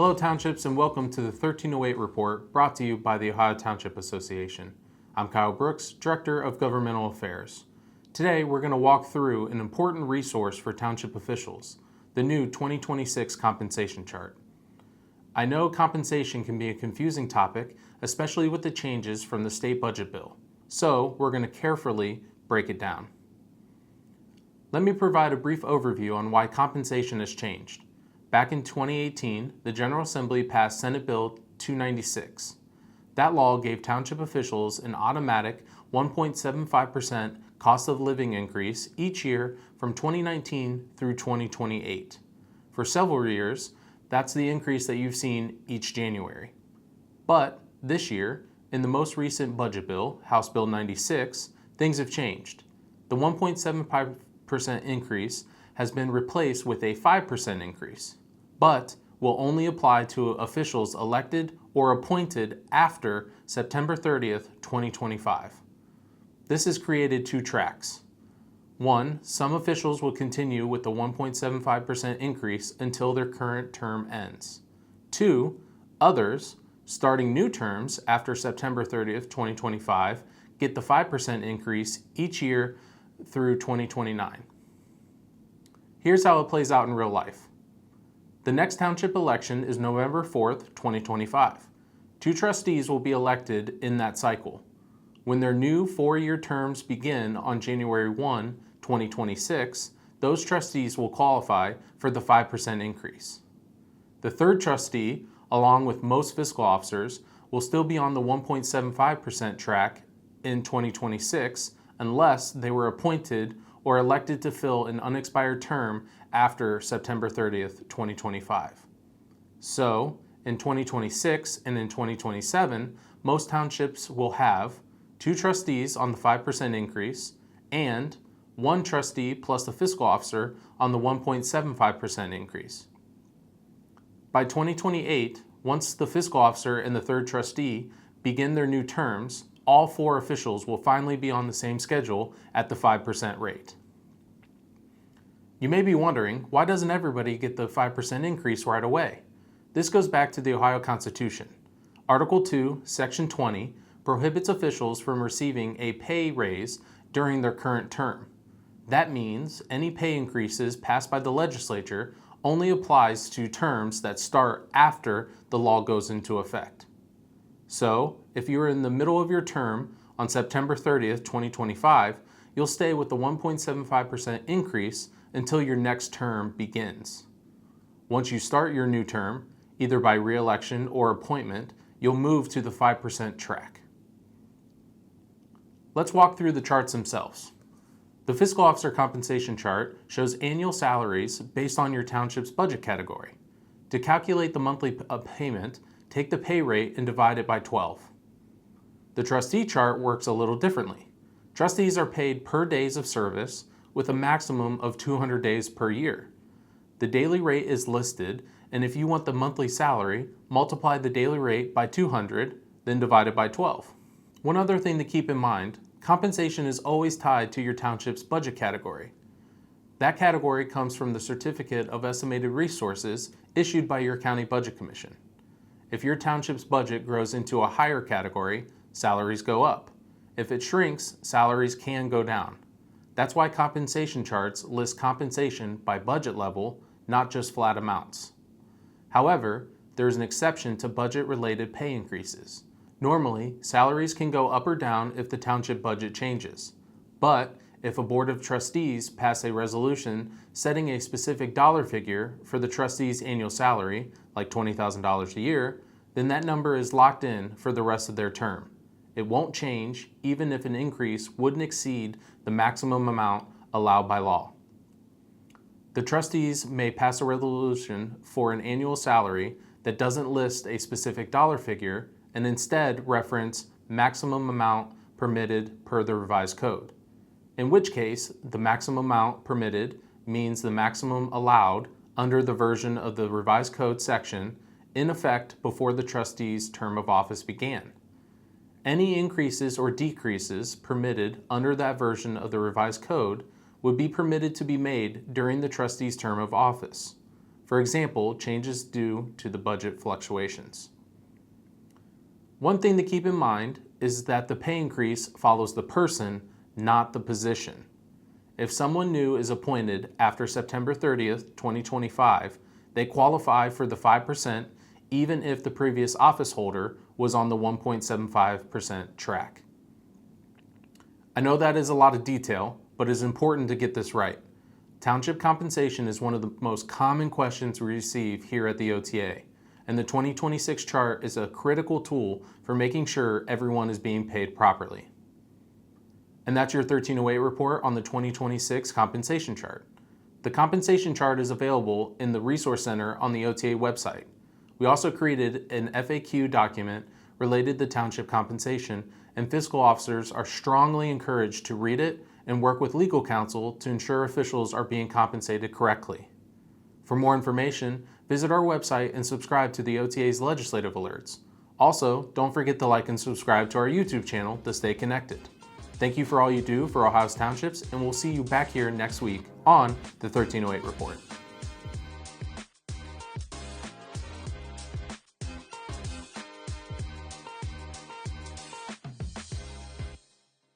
Hello Townships and welcome to the 1308 report brought to you by the Ohio Township Association. I'm Kyle Brooks, Director of Governmental Affairs. Today we're going to walk through an important resource for township officials, the new 2026 compensation chart. I know compensation can be a confusing topic, especially with the changes from the state budget bill, so we're going to carefully break it down. Let me provide a brief overview on why compensation has changed. Back in 2018, the General Assembly passed Senate Bill 296. That law gave township officials an automatic 1.75% cost of living increase each year from 2019 through 2028. For several years, that's the increase that you've seen each January. But this year, in the most recent budget bill, House Bill 96, things have changed. The 1.75% increase has been replaced with a 5% increase, but will only apply to officials elected or appointed after September 30th, 2025. This has created two tracks. One, some officials will continue with the 1.75% increase until their current term ends. Two, others, starting new terms after September 30th, 2025, get the 5% increase each year through 2029. Here's how it plays out in real life. The next township election is November 4th, 2025. Two trustees will be elected in that cycle. When their new 4-year terms begin on January 1, 2026, those trustees will qualify for the 5% increase. The third trustee, along with most fiscal officers, will still be on the 1.75% track in 2026 unless they were appointed or elected to fill an unexpired term after September 30th, 2025. So, in 2026 and in 2027, most townships will have two trustees on the 5% increase and one trustee plus the fiscal officer on the 1.75% increase. By 2028, once the fiscal officer and the third trustee begin their new terms, all four officials will finally be on the same schedule at the 5% rate. You may be wondering, why doesn't everybody get the 5% increase right away? This goes back to the Ohio Constitution. Article 2, Section 20, prohibits officials from receiving a pay raise during their current term. That means any pay increases passed by the legislature only applies to terms that start after the law goes into effect. So, if you are in the middle of your term on September 30th, 2025, you'll stay with the 1.75% increase until your next term begins. Once you start your new term, either by re-election or appointment, you'll move to the 5% track. Let's walk through the charts themselves. The fiscal officer compensation chart shows annual salaries based on your township's budget category. To calculate the monthly payment, take the pay rate and divide it by 12. The trustee chart works a little differently. Trustees are paid per days of service with a maximum of 200 days per year. The daily rate is listed, and if you want the monthly salary, multiply the daily rate by 200, then divide it by 12. One other thing to keep in mind, compensation is always tied to your township's budget category. That category comes from the Certificate of Estimated Resources issued by your county budget commission. If your township's budget grows into a higher category, salaries go up. If it shrinks, salaries can go down. That's why compensation charts list compensation by budget level, not just flat amounts. However, there is an exception to budget-related pay increases. Normally, salaries can go up or down if the township budget changes. But if a board of trustees pass a resolution setting a specific dollar figure for the trustee's annual salary, like $20,000 a year, then that number is locked in for the rest of their term. It won't change even if an increase wouldn't exceed the maximum amount allowed by law. The trustees may pass a resolution for an annual salary that doesn't list a specific dollar figure and instead reference maximum amount permitted per the revised code. In which case, the maximum amount permitted means the maximum allowed under the version of the revised code section in effect before the trustee's term of office began. Any increases or decreases permitted under that version of the revised code would be permitted to be made during the trustee's term of office. For example, changes due to the budget fluctuations. One thing to keep in mind is that the pay increase follows the person, not the position. If someone new is appointed after September 30th, 2025, they qualify for the 5% even if the previous office holder was on the 1.75% track. I know that is a lot of detail, but it is important to get this right. Township compensation is one of the most common questions we receive here at the OTA, and the 2026 chart is a critical tool for making sure everyone is being paid properly. And that's your 1308 report on the 2026 compensation chart. The compensation chart is available in the Resource Center on the OTA website. We also created an FAQ document related to township compensation, and fiscal officers are strongly encouraged to read it and work with legal counsel to ensure officials are being compensated correctly. For more information, visit our website and subscribe to the OTA's legislative alerts. Also, don't forget to like and subscribe to our YouTube channel to stay connected. Thank you for all you do for Ohio's townships, and we'll see you back here next week on the 1308 Report.